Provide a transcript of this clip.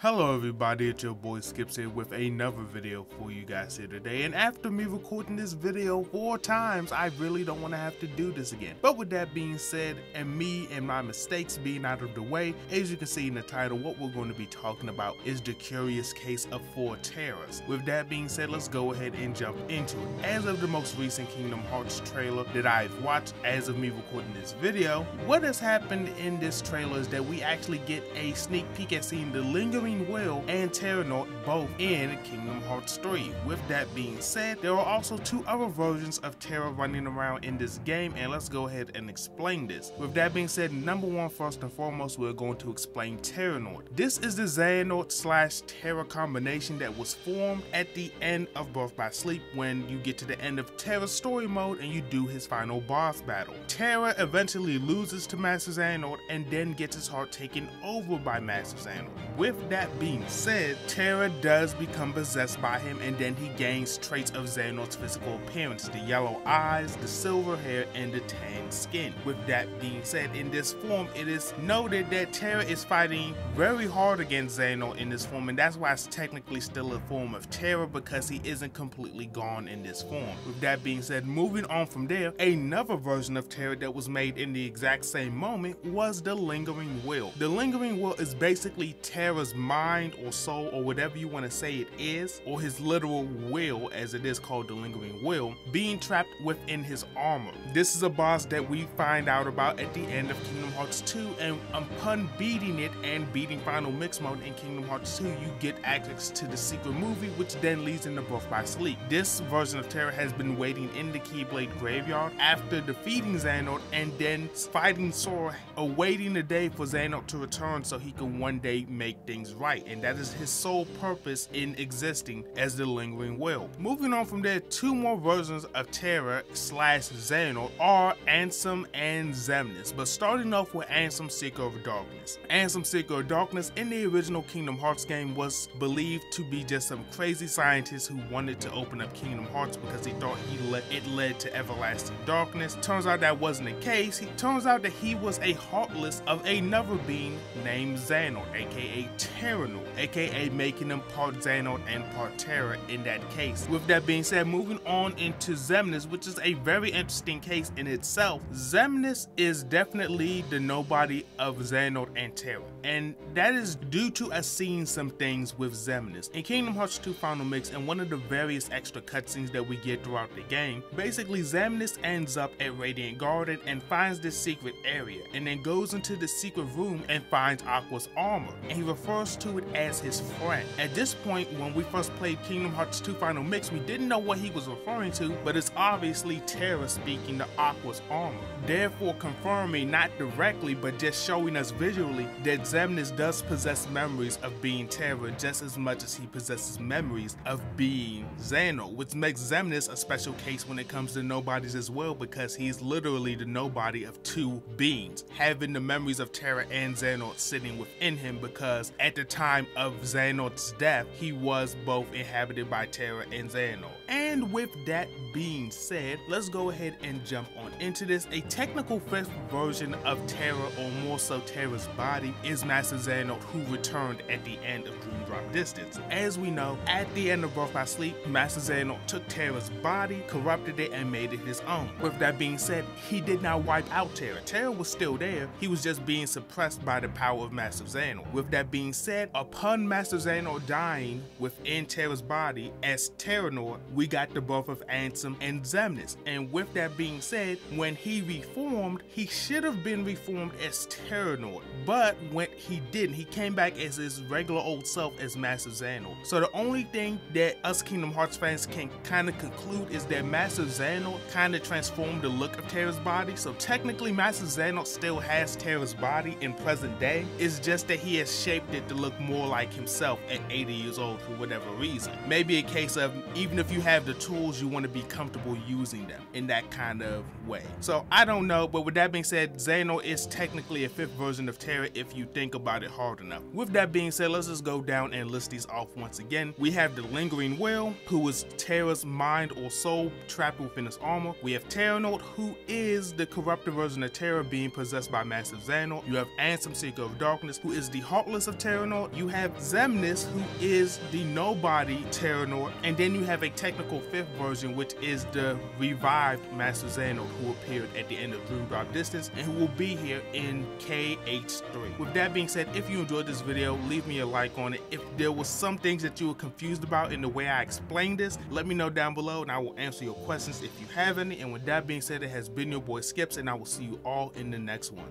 Hello everybody, it's your boy Skipx here with another video for you guys here today, and after me recording this video 4 times, I really don't want to have to do this again. But with that being said, and me and my mistakes being out of the way, as you can see in the title, what we're going to be talking about is the curious case of 4 Terras. With that being said, let's go ahead and jump into it. As of the most recent Kingdom Hearts trailer that I've watched as of me recording this video, what has happened in this trailer is that we actually get a sneak peek at seeing the lingering Will and Terra both in Kingdom Hearts 3. With that being said, there are also 2 other versions of Terra running around in this game, and let's go ahead and explain this. With that being said, number 1, first and foremost, we're going to explain Terra. This is the Xehanort / Terra combination that was formed at the end of Birth by Sleep when you get to the end of Terra's story mode and you do his final boss battle. Terra eventually loses to Master Xehanort and then gets his heart taken over by Master Xehanort. With that being said, Terra does become possessed by him, and then he gains traits of Xehanort's physical appearance: the yellow eyes, the silver hair, and the tan skin. With that being said, in this form, it is noted that Terra is fighting very hard against Xehanort in this form, and that's why it's technically still a form of Terra, because he isn't completely gone in this form. With that being said, moving on from there, another version of Terra that was made in the exact same moment was the Lingering Will. The Lingering Will is basically Terra's mind or soul, or whatever you want to say it is, or his literal will, as it is called the Lingering Will, being trapped within his armor. This is a boss that we find out about at the end of Kingdom Hearts 2, and upon beating it and beating Final Mix Mode in Kingdom Hearts 2, you get access to the secret movie, which then leads into Birth by Sleep. This version of Terra has been waiting in the Keyblade graveyard after defeating Xehanort and then fighting Sora, awaiting the day for Xehanort to return so he can one day make things right, and that is his sole purpose in existing as the Lingering Will. Moving on from there, 2 more versions of Terra / Xehanort are Ansem and Xemnas, but starting off with Ansem, Seeker of Darkness. Ansem, Seeker of Darkness in the original Kingdom Hearts game was believed to be just some crazy scientist who wanted to open up Kingdom Hearts because he thought it led to everlasting darkness. Turns out that wasn't the case. Turns out that he was a heartless of another being named Xehanort, aka Terranort, aka making him part Xehanort and part Terra in that case. With that being said, moving on into Xemnas, which is a very interesting case in itself. Xemnas is definitely the nobody of Xehanort and Terra, and that is due to us seeing some things with Xemnas. In Kingdom Hearts 2 Final Mix and one of the various extra cutscenes that we get throughout the game, basically Xemnas ends up at Radiant Garden and finds this secret area, and then goes into the secret room and finds Aqua's armor, and he refers to it as his friend. At this point, when we first played Kingdom Hearts 2 Final Mix, we didn't know what he was referring to, but it's obviously Terra speaking to Aqua's armor, therefore confirming, not directly but just showing us visually, that Xemnas does possess memories of being Terra just as much as he possesses memories of being Xehanort, which makes Xemnas a special case when it comes to nobodies as well, because he's literally the nobody of 2 beings, having the memories of Terra and Xehanort sitting within him, because at the time of Xehanort's death, he was both inhabited by Terra and Xehanort. And with that being said, let's go ahead and jump on into this. A technical 5th version of Terra, or more so Terra's body, is Master Xehanort, who returned at the end of Dream Drop Distance. As we know, at the end of Birth by Sleep, Master Xehanort took Terra's body, corrupted it, and made it his own. With that being said, he did not wipe out Terra. Terra was still there, he was just being suppressed by the power of Master Xehanort. With that being said, upon Master Xehanort dying within Terra's body as Terranort, we got the birth of Ansem and Xemnas. And with that being said, when he reformed, he should have been reformed as Terranort, but when he didn't, he came back as his regular old self as Master Xehanort. So the only thing that us Kingdom Hearts fans can kind of conclude is that Master Xehanort kind of transformed the look of Terra's body. So technically Master Xehanort still has Terra's body in present day. It's just that he has shaped it to look more like himself at 80 years old for whatever reason. Maybe a case of, even if you have the the tools, you want to be comfortable using them in that kind of way. So I don't know, but with that being said, Xehanort is technically a 5th version of Terra if you think about it hard enough. With that being said, let's just go down and list these off once again. We have the Lingering Will, who is Terra's mind or soul trapped within his armor. We have Terranort, who is the corrupted version of Terra being possessed by Massive Xehanort. You have Ansem, Seeker of Darkness, who is the Heartless of Terranort. You have Xemnas, who is the Nobody Terranort. And then you have a technical 5th version, which is the revived Master Xehanort, who appeared at the end of Blue Dark Distance and who will be here in KH3. With that being said, if you enjoyed this video, leave me a like on it. If there was some things that you were confused about in the way I explained this, let me know down below and I will answer your questions if you have any. And with that being said, it has been your boy Skipx, and I will see you all in the next one.